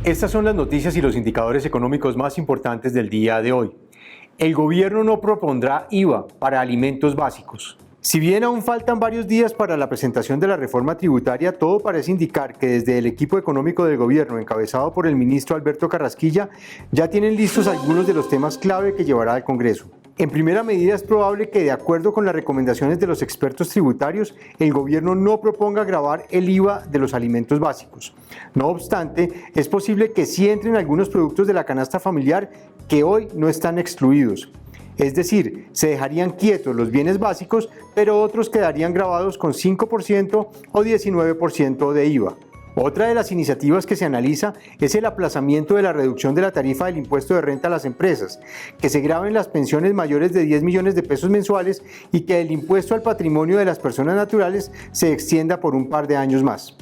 Estas son las noticias y los indicadores económicos más importantes del día de hoy. El gobierno no propondrá IVA para alimentos básicos. Si bien aún faltan varios días para la presentación de la reforma tributaria, todo parece indicar que desde el equipo económico del gobierno, encabezado por el ministro Alberto Carrasquilla, ya tienen listos algunos de los temas clave que llevará al Congreso. En primera medida, es probable que, de acuerdo con las recomendaciones de los expertos tributarios, el gobierno no proponga gravar el IVA de los alimentos básicos. No obstante, es posible que sí entren algunos productos de la canasta familiar que hoy no están excluidos. Es decir, se dejarían quietos los bienes básicos, pero otros quedarían gravados con 5% o 19% de IVA. Otra de las iniciativas que se analiza es el aplazamiento de la reducción de la tarifa del impuesto de renta a las empresas, que se graven las pensiones mayores de 10 millones de pesos mensuales y que el impuesto al patrimonio de las personas naturales se extienda por un par de años más.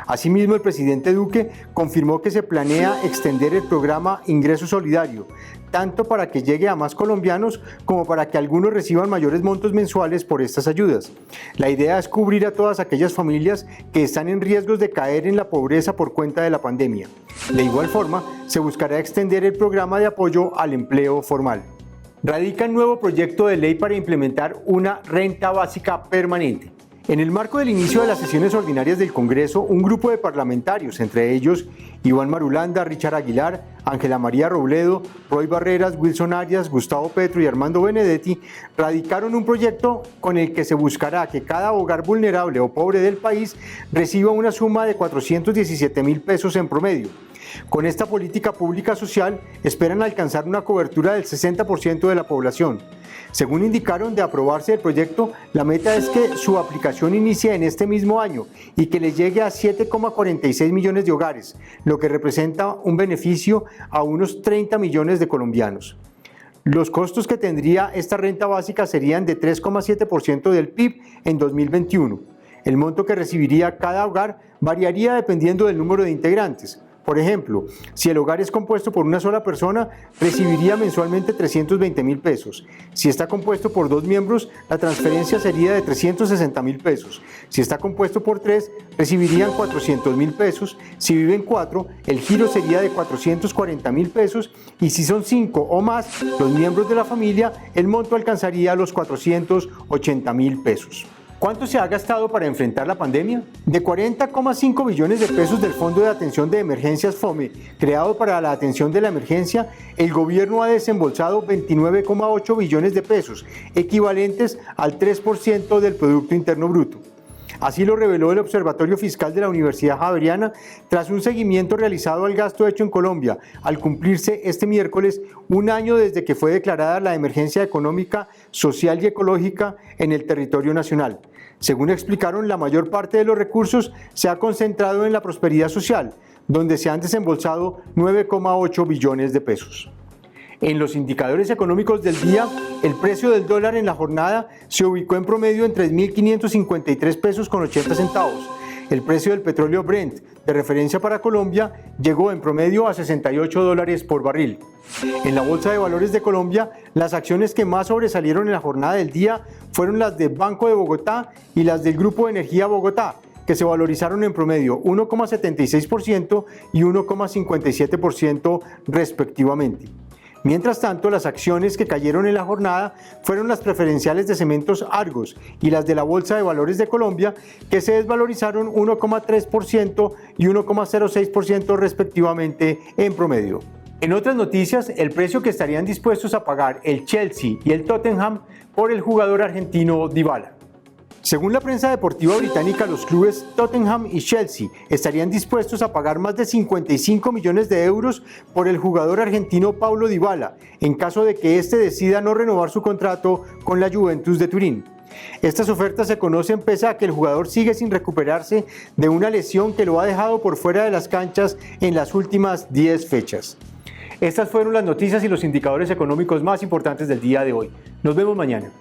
Asimismo, el presidente Duque confirmó que se planea extender el programa Ingreso Solidario, tanto para que llegue a más colombianos como para que algunos reciban mayores montos mensuales por estas ayudas. La idea es cubrir a todas aquellas familias que están en riesgos de caer en la pobreza por cuenta de la pandemia. De igual forma, se buscará extender el programa de apoyo al empleo formal. Radica un nuevo proyecto de ley para implementar una renta básica permanente. En el marco del inicio de las sesiones ordinarias del Congreso, un grupo de parlamentarios, entre ellos Iván Marulanda, Richard Aguilar, Ángela María Robledo, Roy Barreras, Wilson Arias, Gustavo Petro y Armando Benedetti, radicaron un proyecto con el que se buscará que cada hogar vulnerable o pobre del país reciba una suma de 417.000 pesos en promedio. Con esta política pública social esperan alcanzar una cobertura del 60% de la población. Según indicaron, de aprobarse el proyecto, la meta es que su aplicación inicie en este mismo año y que le llegue a 7,46 millones de hogares, lo que representa un beneficio a unos 30 millones de colombianos. Los costos que tendría esta renta básica serían de 3,7% del PIB en 2021. El monto que recibiría cada hogar variaría dependiendo del número de integrantes. Por ejemplo, si el hogar es compuesto por una sola persona, recibiría mensualmente 320.000 pesos. Si está compuesto por 2 miembros, la transferencia sería de 360.000 pesos. Si está compuesto por 3, recibirían 400.000 pesos. Si viven 4, el giro sería de 440.000 pesos. Y si son 5 o más los miembros de la familia, el monto alcanzaría los 480.000 pesos. ¿Cuánto se ha gastado para enfrentar la pandemia? De 40,5 billones de pesos del Fondo de Atención de Emergencias FOME, creado para la atención de la emergencia, el gobierno ha desembolsado 29,8 billones de pesos, equivalentes al 3% del Producto Interno Bruto. Así lo reveló el Observatorio Fiscal de la Universidad Javeriana tras un seguimiento realizado al gasto hecho en Colombia, al cumplirse este miércoles un año desde que fue declarada la emergencia económica, social y ecológica en el territorio nacional. Según explicaron, la mayor parte de los recursos se ha concentrado en la prosperidad social, donde se han desembolsado 9,8 billones de pesos. En los indicadores económicos del día, el precio del dólar en la jornada se ubicó en promedio en 3.553 pesos con 80 centavos. El precio del petróleo Brent, de referencia para Colombia, llegó en promedio a $68 por barril. En la Bolsa de Valores de Colombia, las acciones que más sobresalieron en la jornada del día fueron las del Banco de Bogotá y las del Grupo de Energía Bogotá, que se valorizaron en promedio 1,76% y 1,57% respectivamente. Mientras tanto, las acciones que cayeron en la jornada fueron las preferenciales de Cementos Argos y las de la Bolsa de Valores de Colombia, que se desvalorizaron 1,3% y 1,06% respectivamente en promedio. En otras noticias, el precio que estarían dispuestos a pagar el Chelsea y el Tottenham por el jugador argentino Dybala. Según la prensa deportiva británica, los clubes Tottenham y Chelsea estarían dispuestos a pagar más de 55 millones de euros por el jugador argentino Paulo Dybala, en caso de que éste decida no renovar su contrato con la Juventus de Turín. Estas ofertas se conocen pese a que el jugador sigue sin recuperarse de una lesión que lo ha dejado por fuera de las canchas en las últimas 10 fechas. Estas fueron las noticias y los indicadores económicos más importantes del día de hoy. Nos vemos mañana.